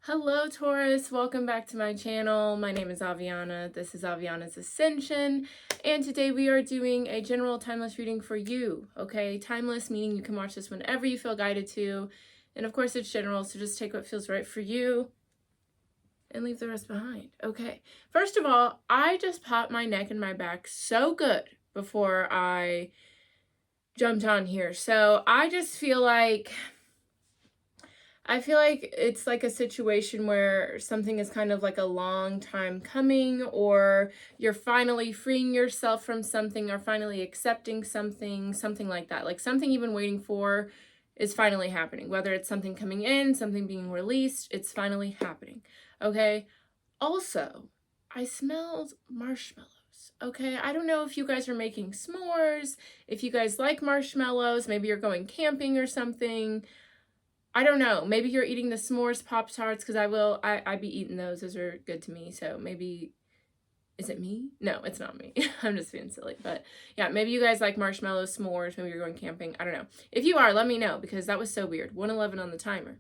Hello Taurus, welcome back to my channel. My name is Aviana. This is Aviana's Ascension, and today we are doing a general timeless reading for you, okay? Timeless meaning you can watch this whenever you feel guided to, and of course it's general, so just take what feels right for you and leave the rest behind. Okay, first of all, I just popped my neck and my back so good before I jumped on here, so I just feel like it's like a situation where something is kind of like a long time coming, or you're finally freeing yourself from something, or finally accepting something like that. Like something you've been waiting for is finally happening. Whether it's something coming in, something being released, it's finally happening. Okay. Also, I smelled marshmallows. Okay. I don't know if you guys are making s'mores, if you guys like marshmallows, maybe you're going camping or something. I don't know. Maybe you're eating the s'mores Pop-Tarts, because I be eating those. Those are good to me. So maybe, is it me? No, it's not me. I'm just being silly. But yeah, maybe you guys like marshmallows, s'mores. Maybe you're going camping. I don't know. If you are, let me know, because that was so weird. 1:11 on the timer.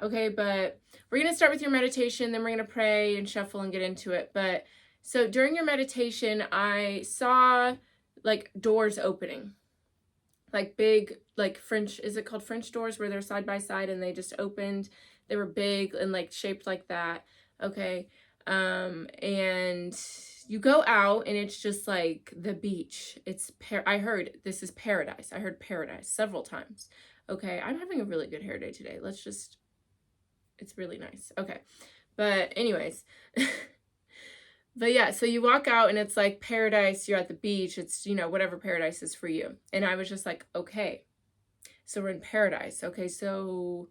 Okay, but we're going to start with your meditation. Then we're going to pray and shuffle and get into it. But so during your meditation, I saw like doors opening. Like big, like French, is it called French doors, where they're side by side and they just opened? They were big and like shaped like that. Okay. And you go out and it's just like the beach. I heard this is paradise. I heard paradise several times. Okay. I'm having a really good hair day today. It's really nice. Okay. But anyways, but yeah, so you walk out and it's like paradise. You're at the beach. It's, whatever paradise is for you. And I was just like, okay, so we're in paradise. Okay, so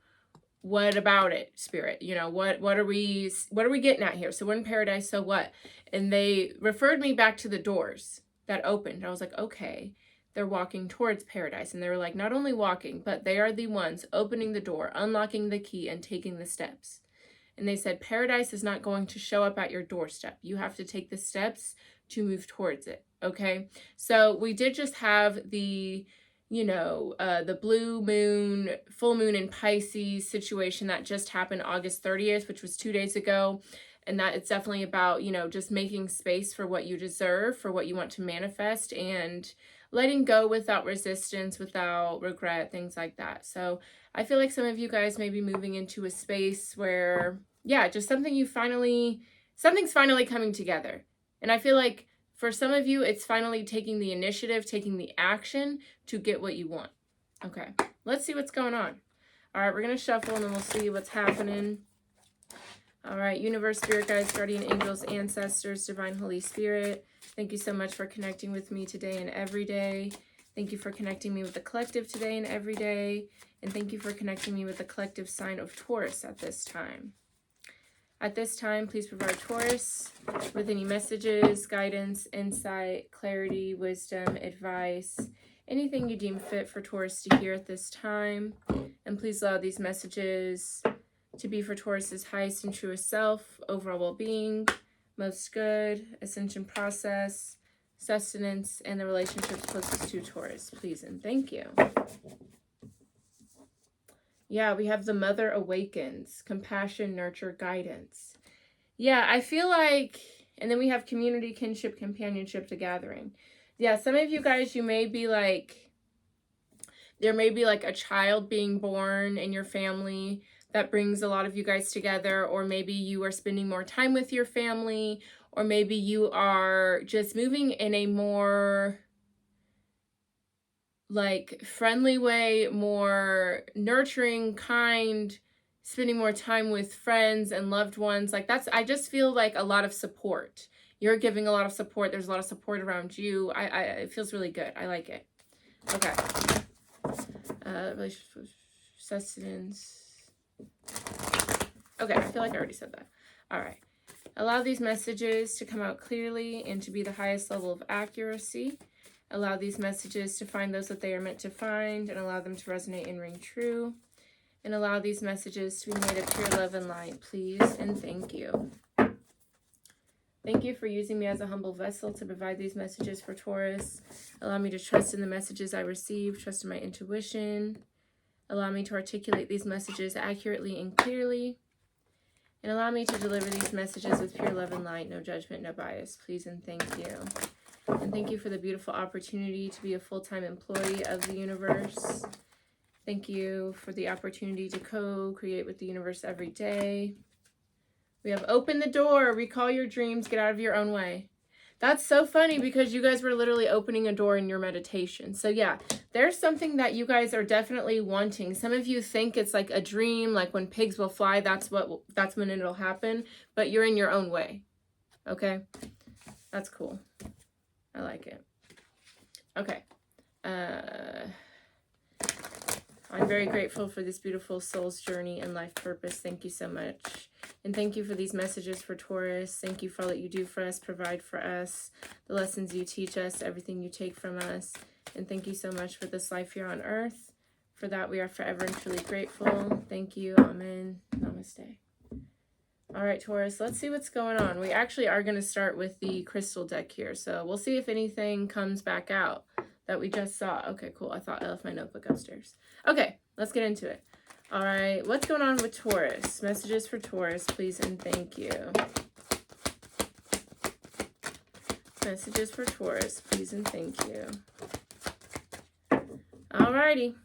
what about it, Spirit? What are we getting at here? So we're in paradise, so what? And they referred me back to the doors that opened. I was like, okay, they're walking towards paradise. And they were like, not only walking, but they are the ones opening the door, unlocking the key, and taking the steps. And they said, paradise is not going to show up at your doorstep. You have to take the steps to move towards it. Okay. So we did just have the blue moon, full moon in Pisces situation that just happened August 30th, which was 2 days ago. And that it's definitely about, just making space for what you deserve, for what you want to manifest, and letting go without resistance, without regret, things like that. So I feel like some of you guys may be moving into a space where, yeah, just something's finally coming together. And I feel like for some of you, it's finally taking the initiative, taking the action to get what you want. Okay, let's see what's going on. All right, we're going to shuffle and then we'll see what's happening. All right, universe, spirit guides, guardian angels, ancestors, divine Holy Spirit, thank you so much for connecting with me today and every day. Thank you for connecting me with the collective today and every day. And thank you for connecting me with the collective sign of Taurus at this time. At this time, please provide Taurus with any messages, guidance, insight, clarity, wisdom, advice, anything you deem fit for Taurus to hear at this time. And please allow these messages to be for Taurus's highest and truest self, overall well-being, most good, ascension process, sustenance, and the relationships closest to Taurus. Please and thank you. Yeah, we have the Mother Awakens, compassion, nurture, guidance. Yeah, I feel like, and then we have community, kinship, companionship, the gathering. Yeah, some of you guys, you may be like, there may be like a child being born in your family that brings a lot of you guys together, or maybe you are spending more time with your family, or maybe you are just moving in a more like friendly way, more nurturing, kind, spending more time with friends and loved ones. Like I just feel like a lot of support. You're giving a lot of support. There's a lot of support around you. It feels really good. I like it. Okay. Relationship, sustenance. Okay, I feel like I already said that. All right. Allow these messages to come out clearly and to be the highest level of accuracy. Allow these messages to find those that they are meant to find, and allow them to resonate and ring true. And allow these messages to be made of pure love and light, please, and thank you. Thank you for using me as a humble vessel to provide these messages for Taurus. Allow me to trust in the messages I receive, trust in my intuition. Allow me to articulate these messages accurately and clearly. And allow me to deliver these messages with pure love and light, no judgment, no bias. Please and thank you. And thank you for the beautiful opportunity to be a full-time employee of the universe. Thank you for the opportunity to co-create with the universe every day. We have opened the door, recall your dreams, get out of your own way. That's so funny because you guys were literally opening a door in your meditation. So yeah, there's something that you guys are definitely wanting. Some of you think it's like a dream, like when pigs will fly, that's when it'll happen, but you're in your own way. Okay? That's cool. I like it. Okay. I'm very grateful for this beautiful soul's journey and life purpose. Thank you so much. And thank you for these messages for Taurus. Thank you for all that you do for us, provide for us, the lessons you teach us, everything you take from us. And thank you so much for this life here on earth. For that, we are forever and truly grateful. Thank you. Amen. Namaste. All right, Taurus, let's see what's going on. We actually are going to start with the crystal deck here. So we'll see if anything comes back out that we just saw. Okay, cool. I thought I left my notebook upstairs. Okay, let's get into it. All right, what's going on with Taurus? Messages for Taurus, please and thank you. Messages for Taurus, please and thank you. All righty.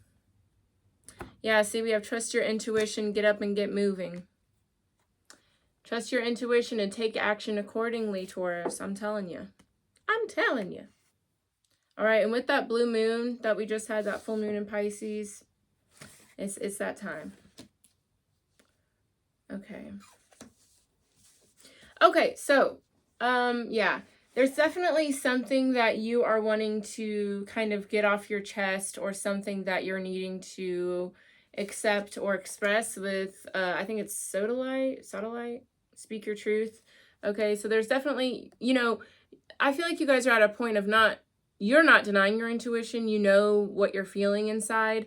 Yeah, see, we have trust your intuition, get up and get moving. Trust your intuition and take action accordingly, Taurus. I'm telling you. I'm telling you. All right, and with that blue moon that we just had, that full moon in Pisces, it's that time. Okay. Okay, so, yeah, there's definitely something that you are wanting to kind of get off your chest, or something that you're needing to accept or express with, I think it's sodalite, speak your truth. Okay, so there's definitely, you know, I feel like you guys are at a point of you're not denying your intuition. You know what you're feeling inside.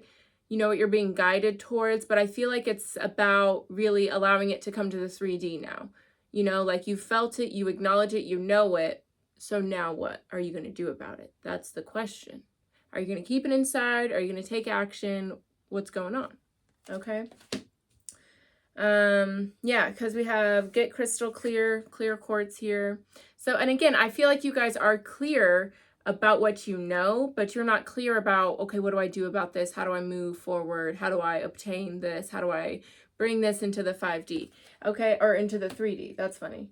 You know what you're being guided towards. But I feel like it's about really allowing it to come to the 3D now. You know, like you felt it, you acknowledge it, you know it. So now what are you going to do about it? That's the question. Are you going to keep it inside? Are you going to take action? What's going on? Okay. Yeah, because we have get crystal clear quartz here. So, and again, I feel like you guys are clear about what you know, but you're not clear about, okay, what do I do about this? How do I move forward? How do I obtain this? How do I bring this into the 5D? Okay, or into the 3D. That's funny.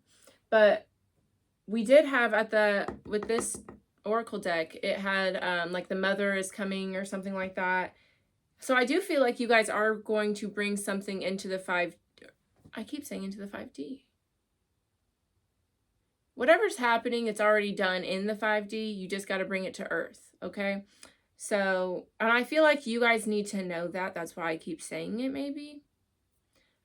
But we did have with this oracle deck, it had like the mother is coming or something like that. So I do feel like you guys are going to bring something into the 5D. I keep saying into the 5D. Whatever's happening, it's already done in the 5D. You just got to bring it to Earth, okay? So, and I feel like you guys need to know that. That's why I keep saying it, maybe.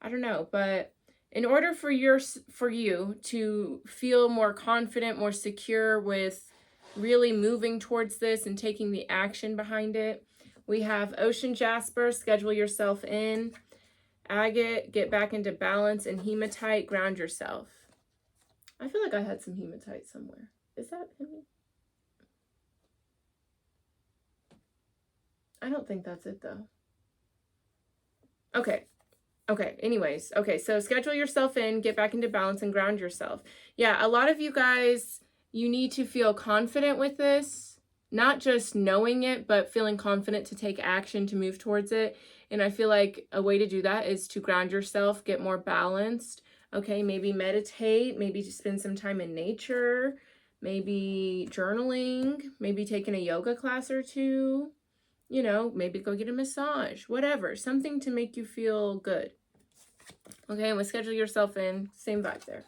I don't know. But in order for you to feel more confident, more secure with really moving towards this and taking the action behind it, we have Ocean Jasper, schedule yourself in. Agate, get back into balance. And Hematite, ground yourself. I feel like I had some hematite somewhere. Is that him? I don't think that's it though. Okay. Okay. Anyways. Okay. So schedule yourself in, get back into balance and ground yourself. Yeah. A lot of you guys, you need to feel confident with this, not just knowing it, but feeling confident to take action to move towards it. And I feel like a way to do that is to ground yourself, get more balanced. Okay, maybe meditate, maybe just spend some time in nature, maybe journaling, maybe taking a yoga class or two, you know, maybe go get a massage, whatever, something to make you feel good. Okay, and we'll schedule yourself in, same vibe there.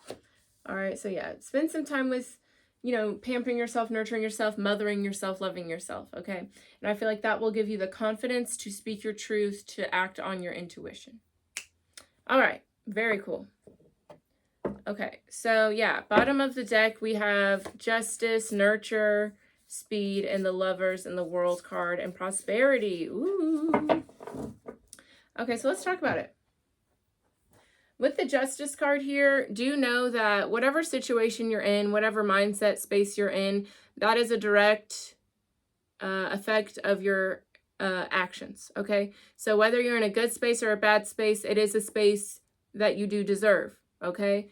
All right, so yeah, spend some time with, you know, pampering yourself, nurturing yourself, mothering yourself, loving yourself, okay? And I feel like that will give you the confidence to speak your truth, to act on your intuition. All right, very cool. Okay, so yeah, bottom of the deck, we have Justice, Nurture, Speed, and the Lovers, and the World card, and Prosperity. Ooh. Okay, so let's talk about it. With the Justice card here, do know that whatever situation you're in, whatever mindset space you're in, that is a direct effect of your actions, okay? So whether you're in a good space or a bad space, it is a space that you do deserve. okay?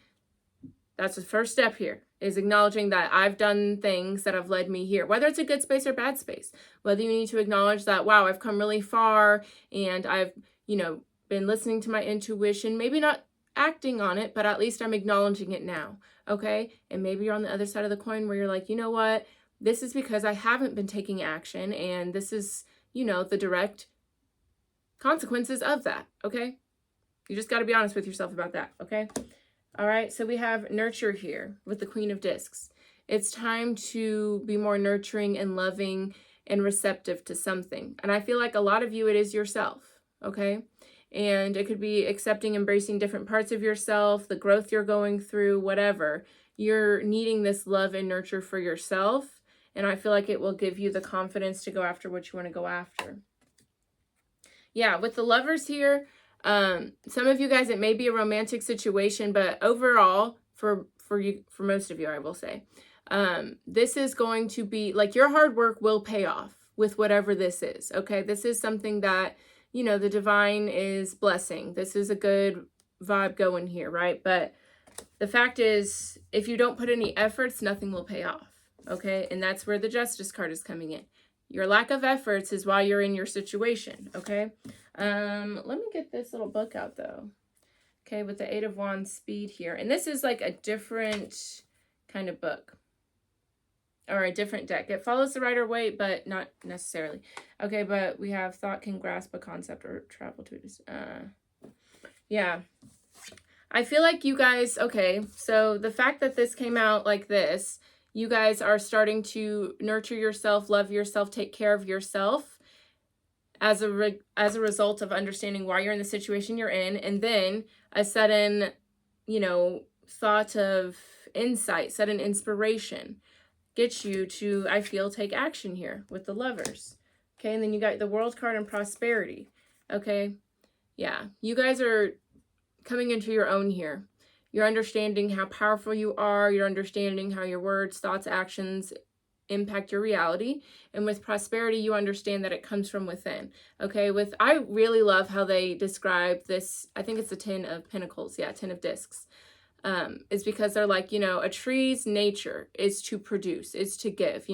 That's the first step here, is acknowledging that I've done things that have led me here, whether it's a good space or bad space. Whether you need to acknowledge that, wow, I've come really far and I've, been listening to my intuition, maybe not acting on it, but at least I'm acknowledging it now, okay? And maybe you're on the other side of the coin where you're like, you know what? This is because I haven't been taking action, and this is, the direct consequences of that, okay? You just got to be honest with yourself about that, okay? All right, so we have nurture here with the Queen of Discs. It's time to be more nurturing and loving and receptive to something. And I feel like a lot of you, it is yourself, okay? And it could be accepting, embracing different parts of yourself, the growth you're going through, whatever. You're needing this love and nurture for yourself. And I feel like it will give you the confidence to go after what you want to go after. Yeah, with the Lovers here, some of you guys, it may be a romantic situation, but overall, for most of you, I will say, this is going to be like your hard work will pay off with whatever this is. Okay, this is something that, the divine is blessing. This is a good vibe going here, right? But the fact is, if you don't put any efforts, nothing will pay off. Okay, and that's where the Justice card is coming in. Your lack of efforts is why you're in your situation. Okay. Let me get this little book out though. Okay, with the 8 of Wands speed here. And this is like a different kind of book. Or a different deck. It follows the Rider-Waite, but not necessarily. Okay, but we have thought can grasp a concept or travel to it. Yeah. I feel like you guys, okay, so the fact that this came out like this, you guys are starting to nurture yourself, love yourself, take care of yourself as a result of understanding why you're in the situation you're in. And then a sudden, thought of insight, sudden inspiration gets you to, I feel, take action here with the Lovers. Okay, and then you got the World card and prosperity. Okay, yeah, you guys are coming into your own here. You're understanding how powerful you are. You're understanding how your words, thoughts, actions impact your reality. And with prosperity, you understand that it comes from within. Okay, I really love how they describe this. I think it's the 10 of Pentacles. Yeah, 10 of Discs. Is because they're like, a tree's nature is to produce, is to give,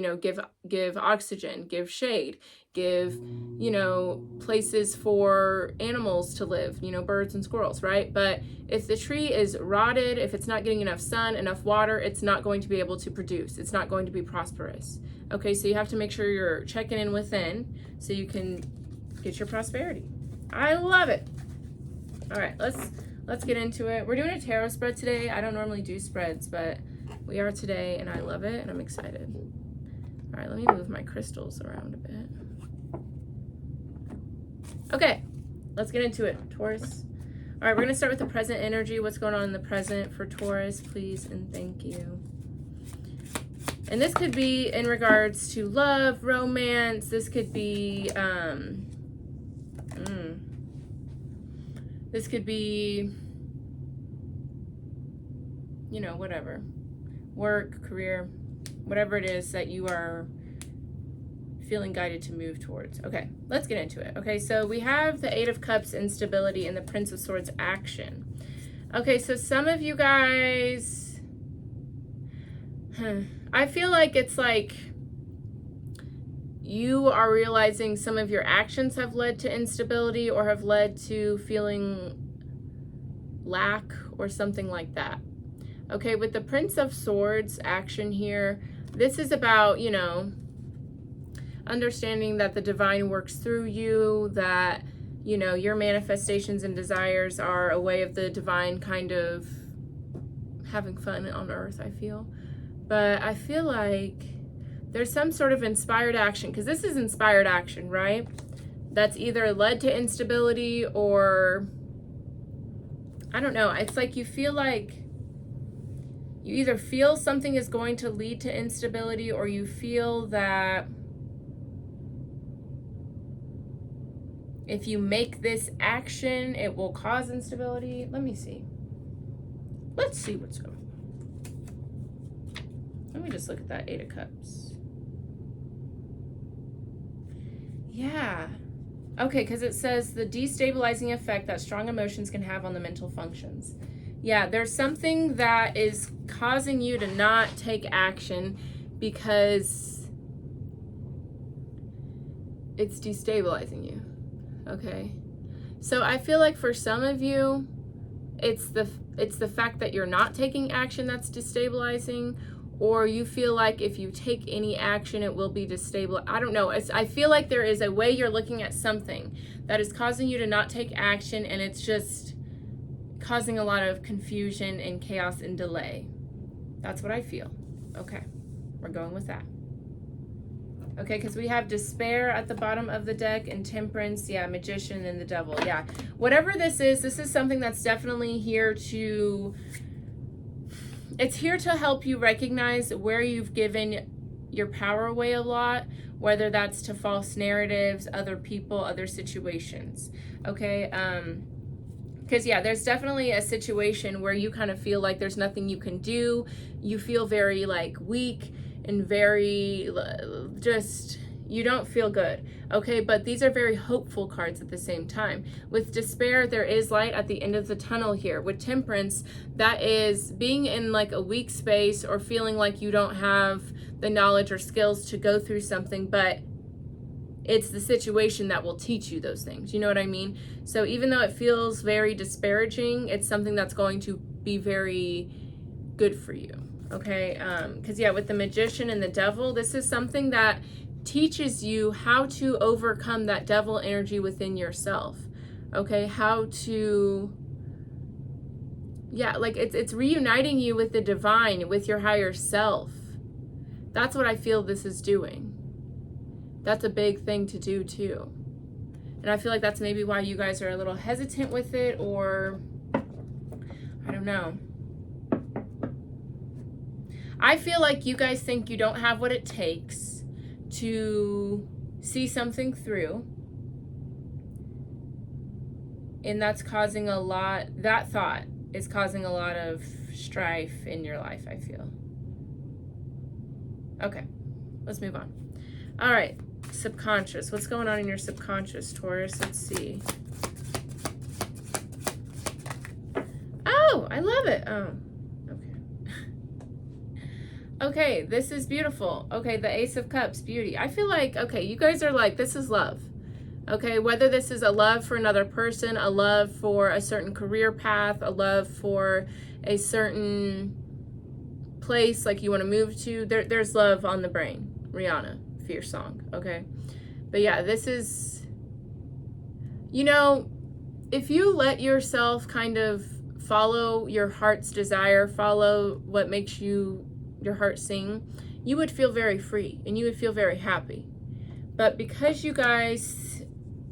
give oxygen, give shade, give, places for animals to live, birds and squirrels, right? But if the tree is rotted, if it's not getting enough sun, enough water, it's not going to be able to produce. It's not going to be prosperous. Okay, so you have to make sure you're checking in within so you can get your prosperity. I love it. All right, let's get into it. We're doing a tarot spread today. I don't normally do spreads, but we are today, and I love it, and I'm excited. All right, let me move my crystals around a bit. Okay, let's get into it, Taurus. All right, we're going to start with the present energy. What's going on in the present for Taurus, please, and thank you. And this could be in regards to love, romance. This could be, this could be, whatever. Work, career, whatever it is that you are feeling guided to move towards. Okay, let's get into it. Okay, so we have the 8 of Cups, instability, and the Prince of Swords, action. Okay, so some of you guys, I feel like it's like you are realizing some of your actions have led to instability or have led to feeling lack or something like that. Okay, with the Prince of Swords action here, this is about, understanding that the divine works through you, that, your manifestations and desires are a way of the divine kind of having fun on earth, I feel. But I feel like there's some sort of inspired action, because this is inspired action, right? That's either led to instability or, I don't know. It's like you feel like you either feel something is going to lead to instability, or you feel that if you make this action, it will cause instability. Let me see. Let's see what's going on. Let me just look at that 8 of Cups. Yeah. Okay, because it says the destabilizing effect that strong emotions can have on the mental functions. Yeah, there's something that is causing you to not take action because it's destabilizing you. Okay. So I feel like for some of you, it's the fact that you're not taking action that's destabilizing, or you feel like if you take any action, it will be destabilized. I don't know. I feel like there is a way you're looking at something that is causing you to not take action, and it's just causing a lot of confusion and chaos and delay. That's what I feel. Okay, we're going with that. Okay, because we have despair at the bottom of the deck and temperance, yeah, magician and the devil, yeah. Whatever this is something that's definitely here to, it's here to help you recognize where you've given your power away a lot, whether that's to false narratives, other people, other situations, okay? Because, yeah, there's definitely a situation where you kind of feel like there's nothing you can do. You feel very, like, weak and very just, you don't feel good, okay? But these are very hopeful cards at the same time. With despair, there is light at the end of the tunnel here. With temperance, that is being in, like, a weak space or feeling like you don't have the knowledge or skills to go through something, but it's the situation that will teach you those things. You know what I mean? So even though it feels very disparaging, it's something that's going to be very good for you, okay? Because, yeah, with the magician and the devil, this is something that teaches you how to overcome that devil energy within yourself, okay? How to, yeah, like it's reuniting you with the divine, with your higher self. That's what I feel this is doing. That's a big thing to do too. And I feel like that's maybe why you guys are a little hesitant with it, or I don't know. I feel like you guys think you don't have what it takes to see something through. And that's causing a lot, that thought is causing a lot of strife in your life, I feel. Okay, let's move on. All right. Subconscious. What's going on in your subconscious, Taurus? Let's see. Oh, I love it. Oh, okay. Okay, this is beautiful. Okay, the Ace of Cups, beauty. I feel like, okay, you guys are like, this is love. Okay, whether this is a love for another person, a love for a certain career path, a love for a certain place like you want to move to, there's love on the brain. Rihanna. Fierce song, okay? But yeah, this is, you know, if you let yourself kind of follow your heart's desire, follow what makes your heart sing, you would feel very free and you would feel very happy. But because you guys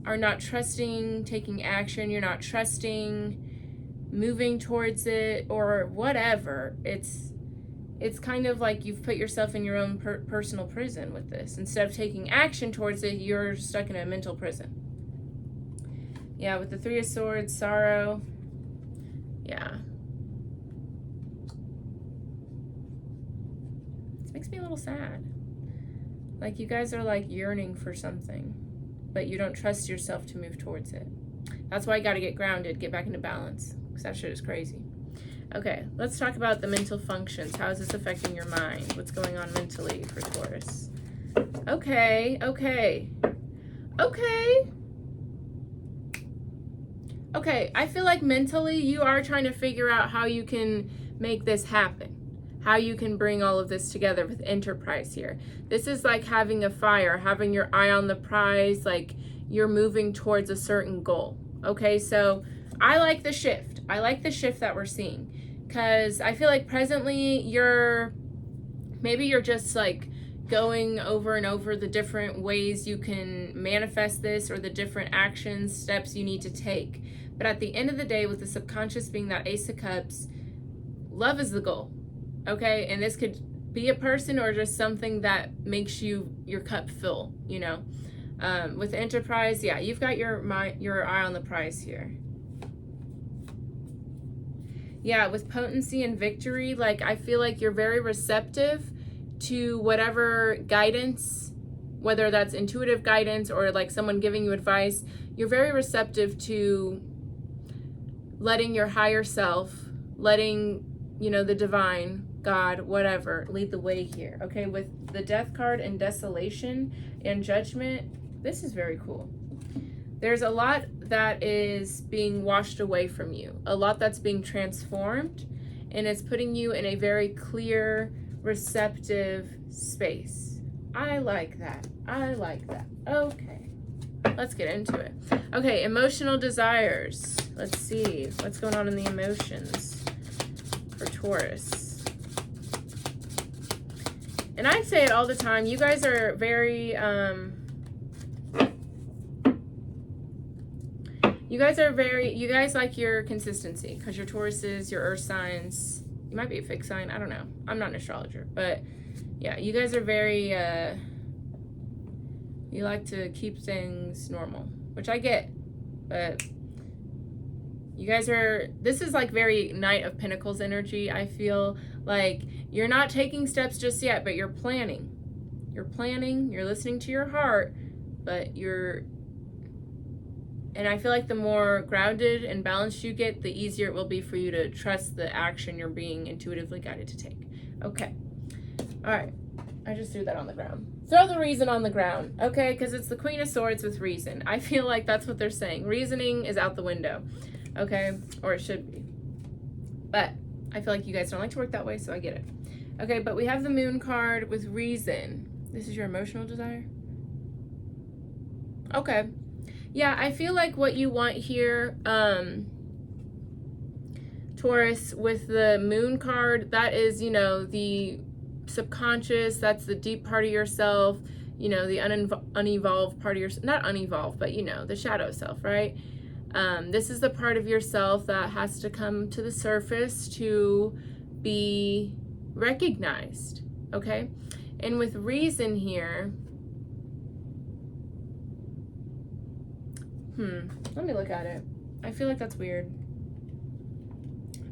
are not trusting taking action, you're not trusting moving towards it or whatever, it's kind of like you've put yourself in your own personal prison with this. Instead of taking action towards it, you're stuck in a mental prison. Yeah, with the Three of Swords, sorrow. Yeah. This makes me a little sad. Like you guys are like yearning for something, but you don't trust yourself to move towards it. That's why you got to get grounded, get back into balance, because that shit is crazy. Okay, let's talk about the mental functions. How is this affecting your mind? What's going on mentally for Taurus? Okay. Okay, I feel like mentally you are trying to figure out how you can make this happen. How you can bring all of this together with enterprise here. This is like having a fire, having your eye on the prize, like you're moving towards a certain goal. Okay, so I like the shift. I like the shift that we're seeing. Because I feel like presently maybe you're just like going over and over the different ways you can manifest this or the different actions, steps you need to take. But at the end of the day, with the subconscious being that Ace of Cups, love is the goal, okay? And this could be a person or just something that makes your cup full, you know? With enterprise, yeah, you've got your eye on the prize here. Yeah, with potency and victory, like I feel like you're very receptive to whatever guidance, whether that's intuitive guidance or like someone giving you advice. You're very receptive to letting your higher self, letting, you know, the divine, God, whatever, lead the way here. Okay, with the death card and desolation and judgment, this is very cool. There's a lot that is being washed away from you, a lot that's being transformed, and it's putting you in a very clear, receptive space. I like that. I like that. Okay, let's get into it. Okay, emotional desires. Let's see what's going on in the emotions for Taurus. And I say it all the time. You guys are very, you guys like your consistency because your Tauruses, your earth signs, you might be a fixed sign. I don't know. I'm not an astrologer, but yeah, you guys are very, you like to keep things normal, which I get, but you guys are, this is like very Knight of Pentacles energy. I feel like you're not taking steps just yet, but you're planning. You're planning, you're listening to your heart, but and I feel like the more grounded and balanced you get, the easier it will be for you to trust the action you're being intuitively guided to take. Okay. All right. I just threw that on the ground. Throw the reason on the ground, okay? Because it's the Queen of Swords with reason. I feel like that's what they're saying. Reasoning is out the window, okay? Or it should be. But I feel like you guys don't like to work that way, so I get it. Okay, but we have the Moon card with reason. This is your emotional desire? Okay. Yeah, I feel like what you want here, Taurus, with the Moon card, that is, you know, the subconscious, that's the deep part of yourself, you know, the unevolved part of yourself, not unevolved, but, you know, the shadow self, right? This is the part of yourself that has to come to the surface to be recognized, okay? And with reason here, let me look at it. I feel like that's weird.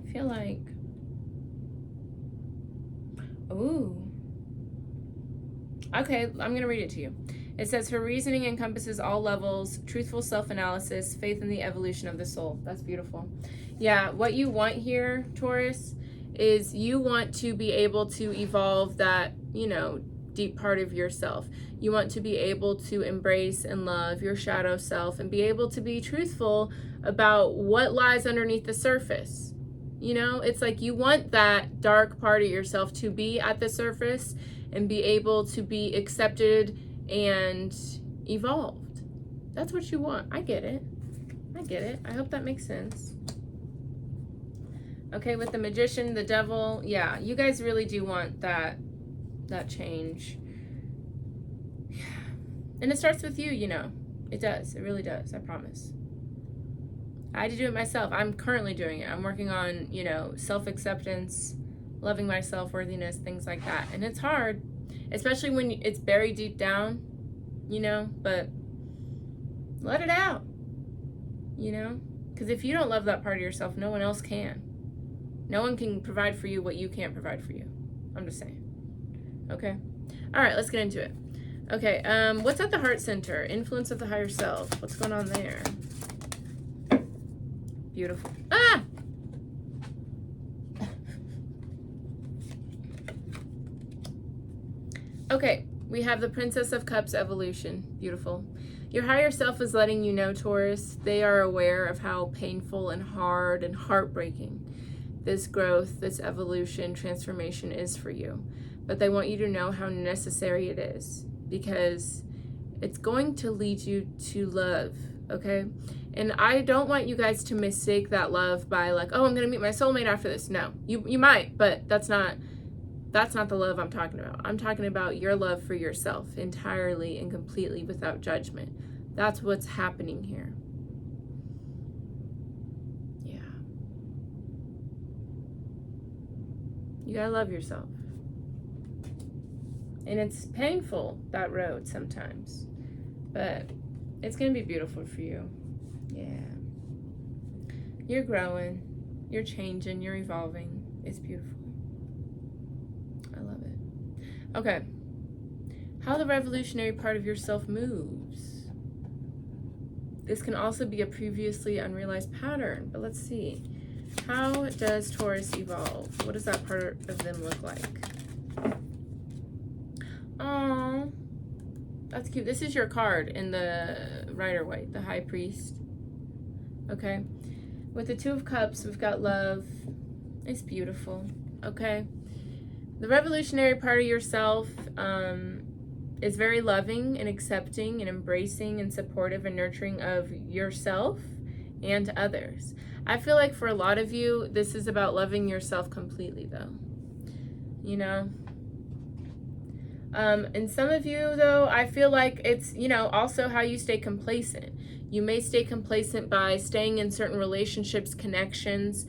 I feel like, ooh. Okay, I'm gonna read it to you. It says, her reasoning encompasses all levels, truthful self-analysis, faith in the evolution of the soul. That's beautiful. Yeah, what you want here, Taurus, is you want to be able to evolve that, you know, deep part of yourself. You want to be able to embrace and love your shadow self and be able to be truthful about what lies underneath the surface. You know, it's like you want that dark part of yourself to be at the surface and be able to be accepted and evolved. That's what you want. I get it. I get it. I hope that makes sense. Okay, with the Magician, the Devil, yeah, you guys really do want that change. Yeah. And it starts with you, you know. It does. It really does. I promise. I had to do it myself. I'm currently doing it. I'm working on, you know, self-acceptance, loving my self-worthiness, things like that. And it's hard, especially when it's buried deep down, you know, but let it out, you know, because if you don't love that part of yourself, no one else can. No one can provide for you what you can't provide for you. I'm just saying. Okay. All right, let's get into it. Okay, what's at the heart center? Influence of the higher self. What's going on there? Beautiful. Ah! Okay, we have the Princess of Cups evolution. Beautiful. Your higher self is letting you know, Taurus, they are aware of how painful and hard and heartbreaking this growth, this evolution, transformation is for you. But they want you to know how necessary it is because it's going to lead you to love, okay? And I don't want you guys to mistake that love by like, oh, I'm going to meet my soulmate after this. No, you might, but that's not the love I'm talking about. I'm talking about your love for yourself entirely and completely without judgment. That's what's happening here. Yeah. You gotta love yourself. And it's painful, that road sometimes, but it's gonna be beautiful for you. Yeah. You're growing, you're changing, you're evolving. It's beautiful. I love it. Okay. How the revolutionary part of yourself moves. This can also be a previously unrealized pattern, but let's see. How does Taurus evolve? What does that part of them look like? Oh, that's cute. This is your card in the Rider-Waite, the High Priest. Okay. With the Two of Cups, we've got love. It's beautiful. Okay. The revolutionary part of yourself is very loving and accepting and embracing and supportive and nurturing of yourself and others. I feel like for a lot of you, this is about loving yourself completely, though. You know? And some of you, though, I feel like it's, you know, also how you stay complacent. You may stay complacent by staying in certain relationships, connections,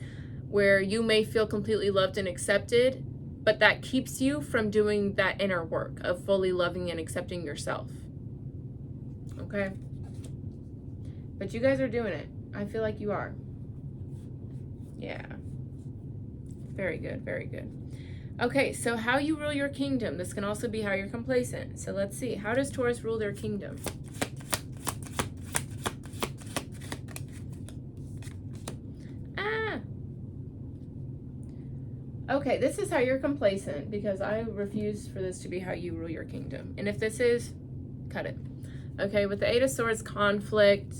where you may feel completely loved and accepted, but that keeps you from doing that inner work of fully loving and accepting yourself. Okay? But you guys are doing it. I feel like you are. Yeah. Very good, very good. Okay, so how you rule your kingdom. This can also be how you're complacent. So let's see. How does Taurus rule their kingdom? Okay, this is how you're complacent, because I refuse for this to be how you rule your kingdom. And if this is, cut it. Okay, with the Eight of Swords, conflict.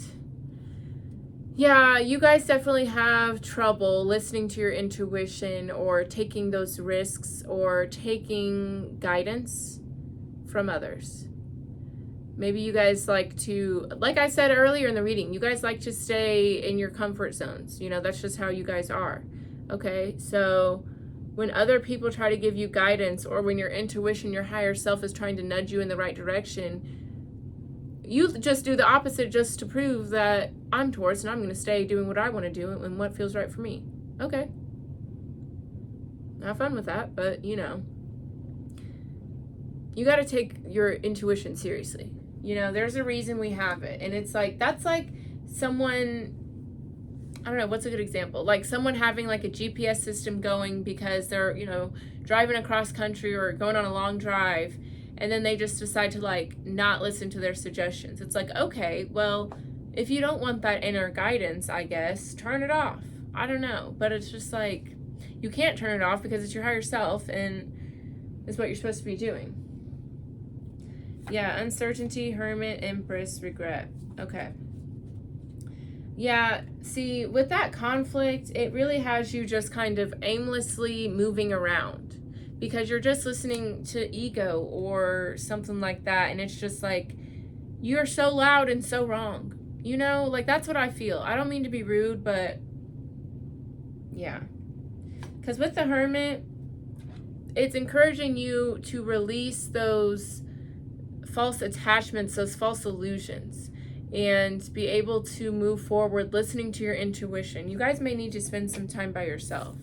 Yeah, you guys definitely have trouble listening to your intuition or taking those risks or taking guidance from others. Maybe you guys like to, like I said earlier in the reading, you guys like to stay in your comfort zones. You know, that's just how you guys are. Okay, so when other people try to give you guidance, or when your intuition, your higher self is trying to nudge you in the right direction, you just do the opposite just to prove that I'm Taurus and I'm going to stay doing what I want to do and what feels right for me. Okay. Have fun with that, but you know, you got to take your intuition seriously. You know, there's a reason we have it. And it's like, that's like someone, I don't know, what's a good example? Like someone having like a GPS system going because they're, you know, driving across country or going on a long drive, and then they just decide to like not listen to their suggestions. It's like, okay, well, if you don't want that inner guidance, I guess, turn it off. I don't know. But it's just like, you can't turn it off because it's your higher self and it's what you're supposed to be doing. Yeah, uncertainty, hermit, empress, regret. Okay. Yeah, see, with that conflict, it really has you just kind of aimlessly moving around because you're just listening to ego or something like that. And it's just like, you're so loud and so wrong. You know, like that's what I feel. I don't mean to be rude, but yeah. Because with the hermit, it's encouraging you to release those false attachments, those false illusions, and be able to move forward listening to your intuition. You guys may need to spend some time by yourself.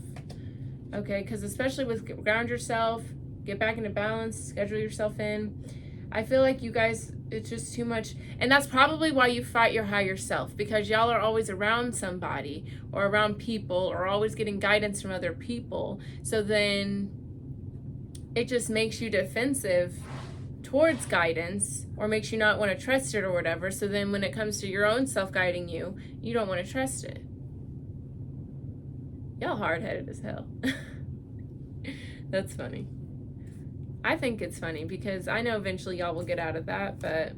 Okay, because especially with ground yourself, get back into balance, schedule yourself in. I feel like you guys, it's just too much. And that's probably why you fight your higher self, because y'all are always around somebody or around people or always getting guidance from other people. So then it just makes you defensive towards guidance or makes you not want to trust it or whatever. So then when it comes to your own self guiding you, you don't want to trust it. Y'all hard-headed as hell. That's funny. I think it's funny because I know eventually y'all will get out of that, but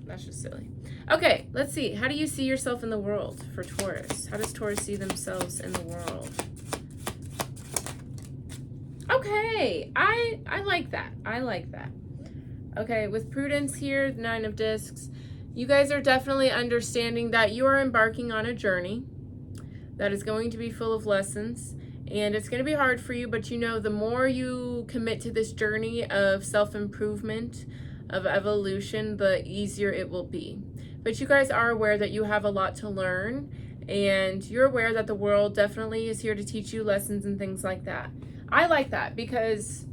that's just silly. Okay, let's see. How do you see yourself in the world for Taurus? How does Taurus see themselves in the world? Okay, I like that. I like that. Okay, with prudence here, 9 of discs, you guys are definitely understanding that you are embarking on a journey that is going to be full of lessons, and it's going to be hard for you, but you know, the more you commit to this journey of self-improvement, of evolution, the easier it will be. But you guys are aware that you have a lot to learn, and you're aware that the world definitely is here to teach you lessons and things like that. I like that because,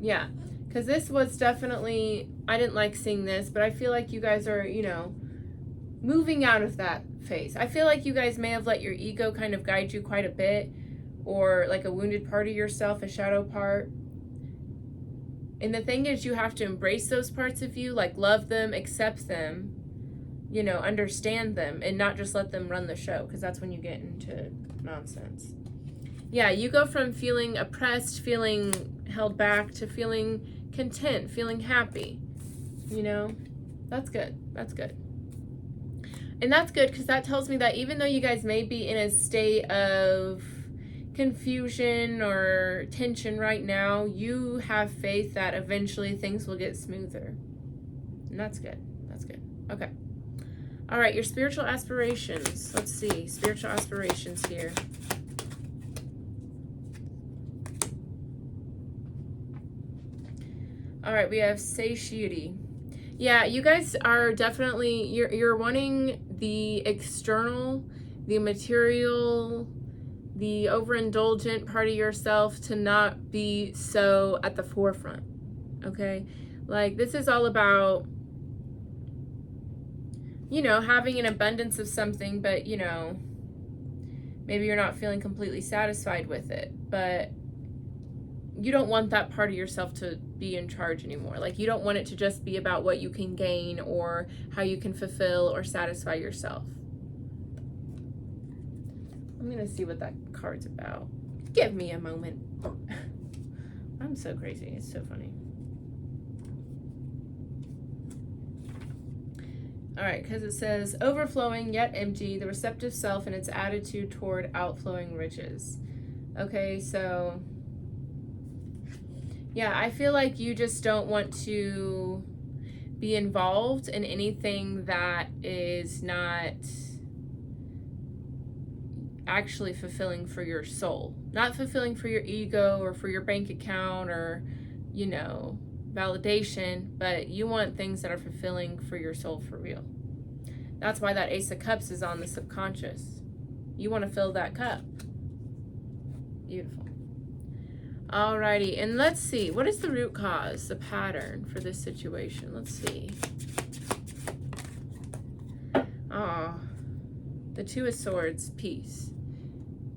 yeah, because this was definitely, I didn't like seeing this, but I feel like you guys are, you know, moving out of that phase. I feel like you guys may have let your ego kind of guide you quite a bit, or like a wounded part of yourself, a shadow part. And the thing is, you have to embrace those parts of you, like love them, accept them, you know, understand them and not just let them run the show, because that's when you get into nonsense. Yeah, you go from feeling oppressed, feeling held back, to feeling content, feeling happy. You know, that's good. That's good. And that's good, because that tells me that even though you guys may be in a state of confusion or tension right now, you have faith that eventually things will get smoother. And that's good. That's good. Okay. All right, your spiritual aspirations. Let's see. Spiritual aspirations here. All right, we have satiety. Yeah, you guys are definitely, you're wanting the external, the material, the overindulgent part of yourself to not be so at the forefront, okay? Like, this is all about, you know, having an abundance of something, but, you know, maybe you're not feeling completely satisfied with it, but you don't want that part of yourself to be in charge anymore. Like, you don't want it to just be about what you can gain or how you can fulfill or satisfy yourself. I'm gonna see what that card's about. Give me a moment. I'm so crazy. It's so funny. All right, because it says, overflowing yet empty, the receptive self and its attitude toward outflowing riches. Okay, so yeah, I feel like you just don't want to be involved in anything that is not actually fulfilling for your soul. Not fulfilling for your ego or for your bank account or, you know, validation, but you want things that are fulfilling for your soul for real. That's why that Ace of Cups is on the subconscious. You want to fill that cup. Beautiful. Alrighty, and let's see, what is the root cause, the pattern for this situation? Let's see. The Two of Swords, peace.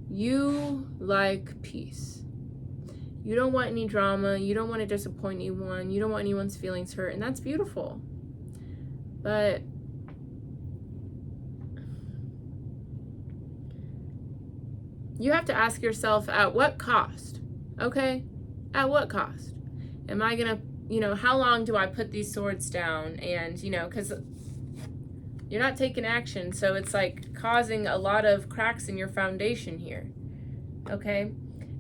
You like peace. You don't want any drama. You don't want to disappoint anyone. You don't want anyone's feelings hurt, and that's beautiful. But you have to ask yourself, at what cost? Okay? At what cost? Am I gonna, you know, how long do I put these swords down? And, you know, because you're not taking action, so it's like causing a lot of cracks in your foundation here. Okay?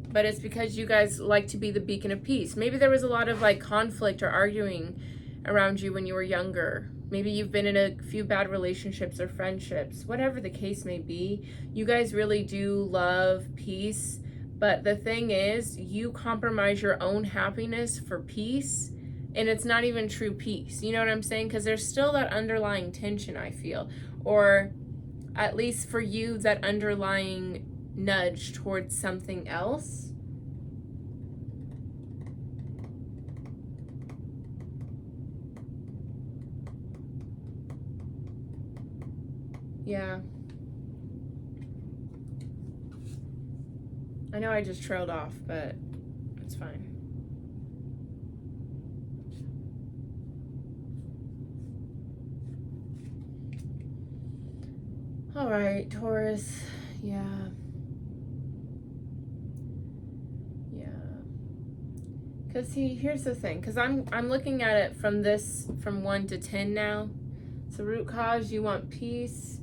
But it's because you guys like to be the beacon of peace. Maybe there was a lot of like conflict or arguing around you when you were younger. Maybe you've been in a few bad relationships or friendships. Whatever the case may be, you guys really do love peace. But the thing is, you compromise your own happiness for peace, and it's not even true peace. You know what I'm saying? Because there's still that underlying tension, I feel. Or at least for you, that underlying nudge towards something else. Yeah. I know I just trailed off, but it's fine. All right, Taurus. Yeah. Because see, here's the thing. Because I'm looking at it from 1 to 10 now. So root cause, you want peace.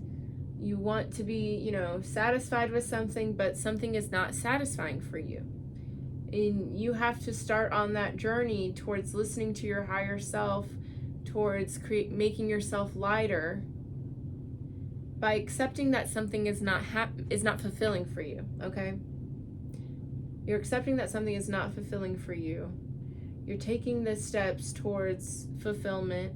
You want to be, you know, satisfied with something, but something is not satisfying for you. And you have to start on that journey towards listening to your higher self, towards making yourself lighter by accepting that something is not fulfilling for you, okay? You're accepting that something is not fulfilling for you. You're taking the steps towards fulfillment.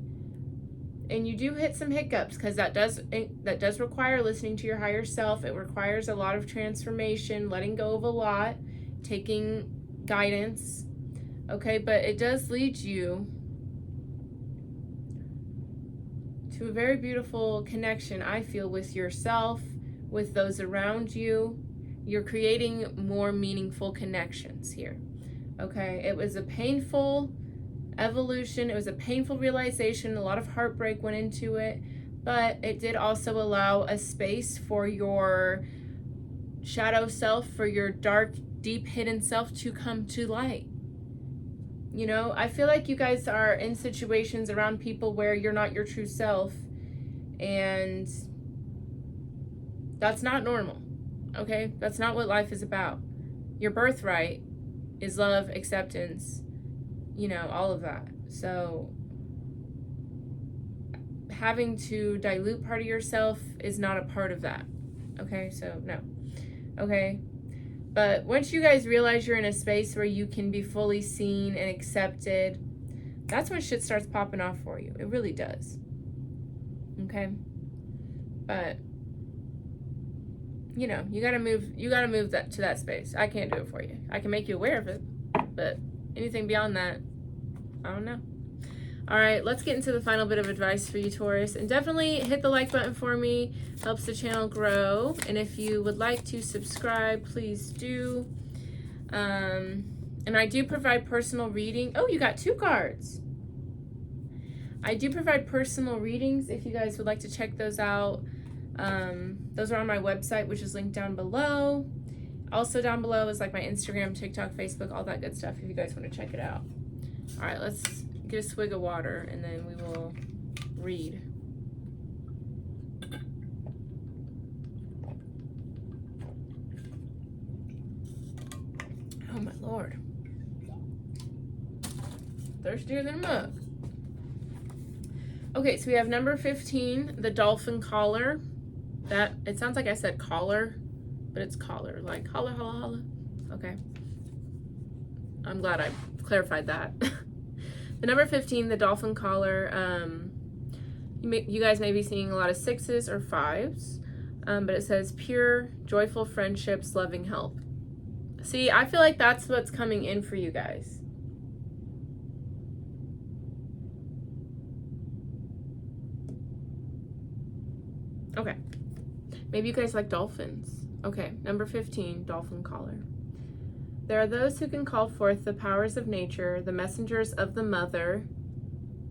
And you do hit some hiccups, because that does require listening to your higher self. It requires a lot of transformation, letting go of a lot, taking guidance, okay? But it does lead you to a very beautiful connection, I feel, with yourself, with those around you. You're creating more meaningful connections here, okay? It was a painful evolution. It was a painful realization. A lot of heartbreak went into it, but it did also allow a space for your shadow self, for your dark, deep hidden self to come to light. You know, I feel like you guys are in situations around people where you're not your true self, and that's not normal, okay? That's not what life is about. Your birthright is love, acceptance, you know, all of that. So having to dilute part of yourself is not a part of that, okay? So no, okay? But once you guys realize you're in a space where you can be fully seen and accepted, that's when shit starts popping off for you. It really does. Okay? But you know, you gotta move that to that space. I can't do it for you. I can make you aware of it, but anything beyond that, I don't know. All right, let's get into the final bit of advice for you, Taurus. And definitely hit the like button for me. Helps the channel grow. And if you would like to subscribe, please do. And I do provide personal reading. Oh, you got 2 cards. I do provide personal readings if you guys would like to check those out. Those are on my website, which is linked down below. Also down below is like my Instagram, TikTok, Facebook, all that good stuff if you guys want to check it out. All right, let's get a swig of water and then we will read. Oh my Lord. Thirstier than a mug. Okay, so we have number 15, the dolphin collar. That, it sounds like I said collar, but it's collar, like holla, holla, holla. Okay. I'm glad I clarified that. The number 15, the dolphin collar, you guys may be seeing a lot of 6s or 5s, but it says pure, joyful friendships, loving help. See, I feel like that's what's coming in for you guys. Okay. Maybe you guys like dolphins. Okay, number 15, dolphin collar. There are those who can call forth the powers of nature, the messengers of the mother.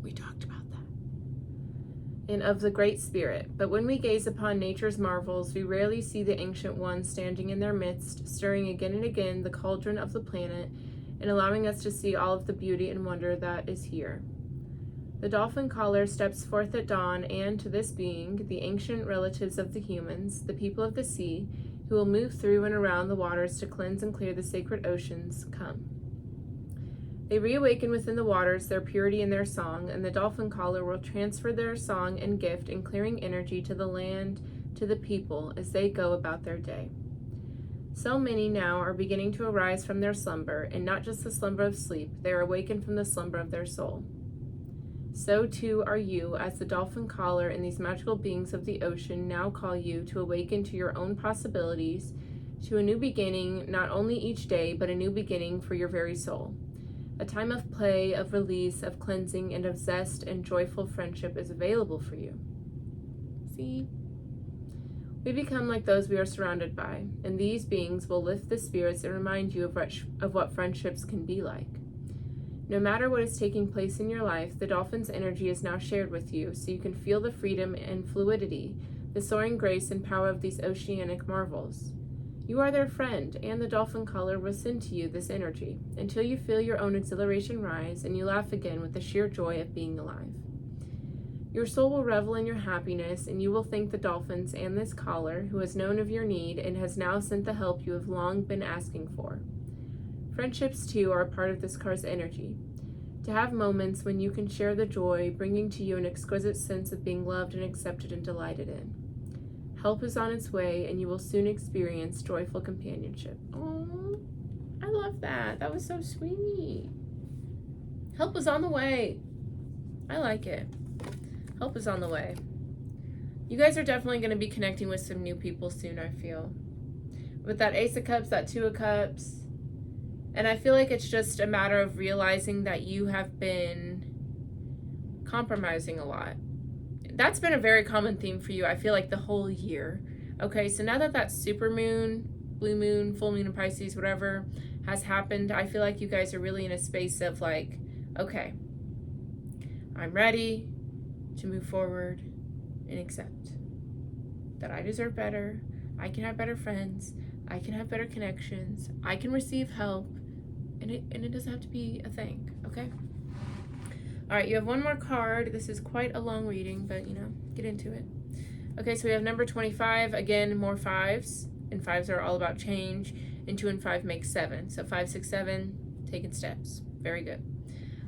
We talked about that. And of the great spirit. But when we gaze upon nature's marvels, we rarely see the ancient one standing in their midst, stirring again and again the cauldron of the planet, and allowing us to see all of the beauty and wonder that is here. The dolphin collar steps forth at dawn, and to this being, the ancient relatives of the humans, the people of the sea, who will move through and around the waters to cleanse and clear the sacred oceans, come. They reawaken within the waters their purity and their song, and the dolphin collar will transfer their song and gift and clearing energy to the land, to the people, as they go about their day. So many now are beginning to arise from their slumber, and not just the slumber of sleep, they are awakened from the slumber of their soul. So too are you, as the dolphin collar and these magical beings of the ocean now call you to awaken to your own possibilities, to a new beginning, not only each day, but a new beginning for your very soul. A time of play, of release, of cleansing, and of zest and joyful friendship is available for you. See? We become like those we are surrounded by, and these beings will lift the spirits and remind you of what friendships can be like. No matter what is taking place in your life, the dolphin's energy is now shared with you, so you can feel the freedom and fluidity, the soaring grace and power of these oceanic marvels. You are their friend, and the dolphin collar will send to you this energy, until you feel your own exhilaration rise, and you laugh again with the sheer joy of being alive. Your soul will revel in your happiness, and you will thank the dolphins and this collar, who has known of your need and has now sent the help you have long been asking for. Friendships, too, are a part of this card's energy. To have moments when you can share the joy, bringing to you an exquisite sense of being loved and accepted and delighted in. Help is on its way, and you will soon experience joyful companionship. Oh, I love that. That was so sweet. Help is on the way. I like it. Help is on the way. You guys are definitely going to be connecting with some new people soon, I feel. With that Ace of Cups, that Two of Cups. And I feel like it's just a matter of realizing that you have been compromising a lot. That's been a very common theme for you, I feel like, the whole year. Okay, so now that that super moon, blue moon, full moon in Pisces, whatever, has happened, I feel like you guys are really in a space of like, okay, I'm ready to move forward. and accept that I deserve better. I can have better friends. I can have better connections. I can receive help. And it doesn't have to be a thing, okay? All right, you have one more card. This is quite a long reading, but, you know, get into it. Okay, so we have number 25. Again, more fives. And fives are all about change. And 2 and 5 make 7. So 5, 6, 7, taking steps. Very good.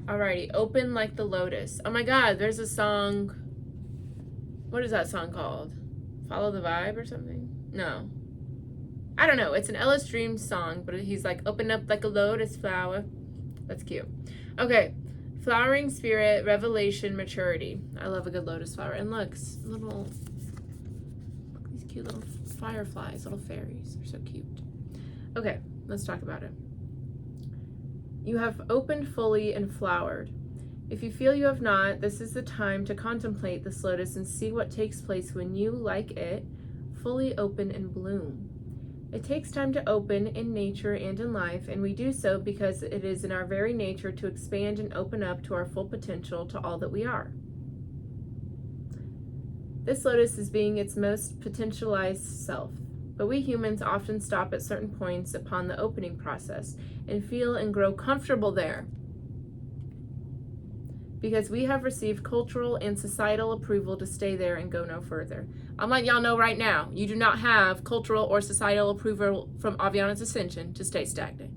Alrighty, open like the lotus. Oh my God, there's a song. What is that song called? Follow the Vibe or something? No. I don't know. It's an Ellis Dream song, but he's like, open up like a lotus flower. That's cute. Okay. Flowering spirit, revelation, maturity. I love a good lotus flower. And look, look these cute little fireflies, little fairies. They're so cute. Okay, let's talk about it. You have opened fully and flowered. If you feel you have not, this is the time to contemplate this lotus and see what takes place when you, like it, fully open and bloom. It takes time to open in nature and in life, and we do so because it is in our very nature to expand and open up to our full potential, to all that we are. This lotus is being its most potentialized self, but we humans often stop at certain points upon the opening process and feel and grow comfortable there because we have received cultural and societal approval to stay there and go no further. I'm letting y'all know right now, you do not have cultural or societal approval from Aviana's ascension to stay stagnant.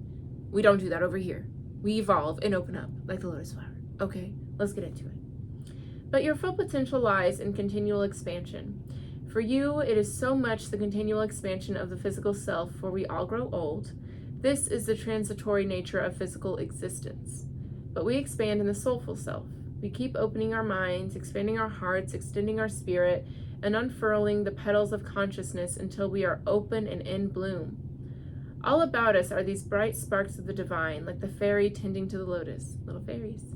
We don't do that over here. We evolve and open up like the lotus flower. Okay, let's get into it. But your full potential lies in continual expansion. For you, it is so much the continual expansion of the physical self, for we all grow old. This is the transitory nature of physical existence. But we expand in the soulful self. We keep opening our minds, expanding our hearts, extending our spirit, and unfurling the petals of consciousness until we are open and in bloom. All about us are these bright sparks of the divine, like the fairy tending to the lotus, little fairies.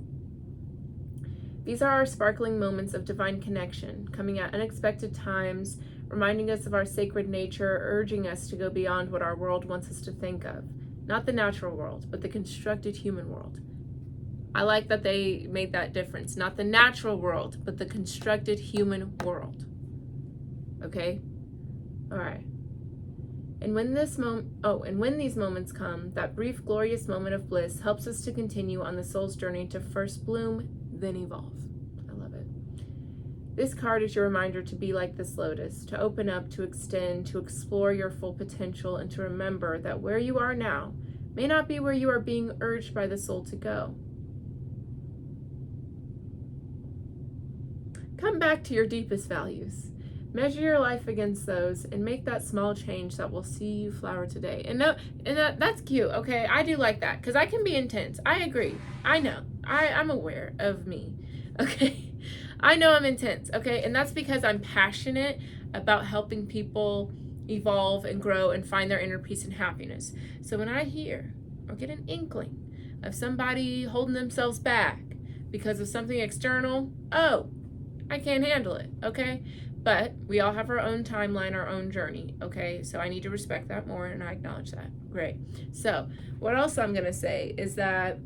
These are our sparkling moments of divine connection, coming at unexpected times, reminding us of our sacred nature, urging us to go beyond what our world wants us to think of. Not the natural world, but the constructed human world. I like that they made that difference. Not the natural world, but the constructed human world. Okay? All right. And when these moments come, that brief, glorious moment of bliss helps us to continue on the soul's journey to first bloom, then evolve. I love it. This card is your reminder to be like this lotus, to open up, to extend, to explore your full potential, and to remember that where you are now may not be where you are being urged by the soul to go. Come back to your deepest values. Measure your life against those and make that small change that will see you flower today. And that's cute, okay? I do like that because I can be intense. I agree. I know. I'm aware of me, okay? I know I'm intense, okay? And that's because I'm passionate about helping people evolve and grow and find their inner peace and happiness. So when I hear or get an inkling of somebody holding themselves back because of something external, oh, I can't handle it, okay? But we all have our own timeline, our own journey, okay? So I need to respect that more, and I acknowledge that. Great. So what else I'm going to say is that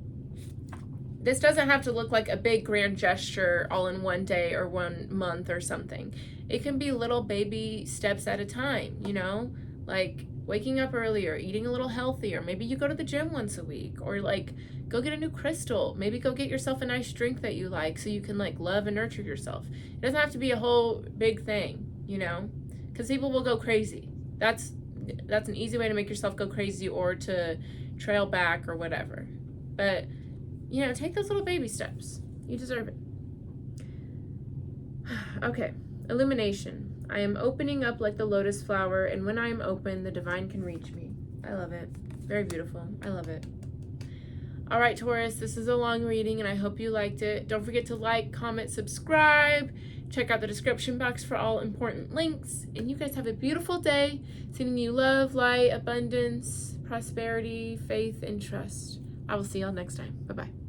this doesn't have to look like a big grand gesture all in one day or 1 month or something. It can be little baby steps at a time, you know? Like waking up earlier, eating a little healthier. Maybe you go to the gym once a week, or like go get a new crystal. Maybe go get yourself a nice drink that you like so you can like love and nurture yourself. It doesn't have to be a whole big thing, you know, because people will go crazy. That's an easy way to make yourself go crazy or to trail back or whatever. But, you know, take those little baby steps. You deserve it. Okay, illumination. I am opening up like the lotus flower, and when I am open, the divine can reach me. I love it. Very beautiful. I love it. All right, Taurus, this is a long reading, and I hope you liked it. Don't forget to like, comment, subscribe. Check out the description box for all important links. And you guys have a beautiful day. Sending you love, light, abundance, prosperity, faith, and trust. I will see y'all next time. Bye-bye.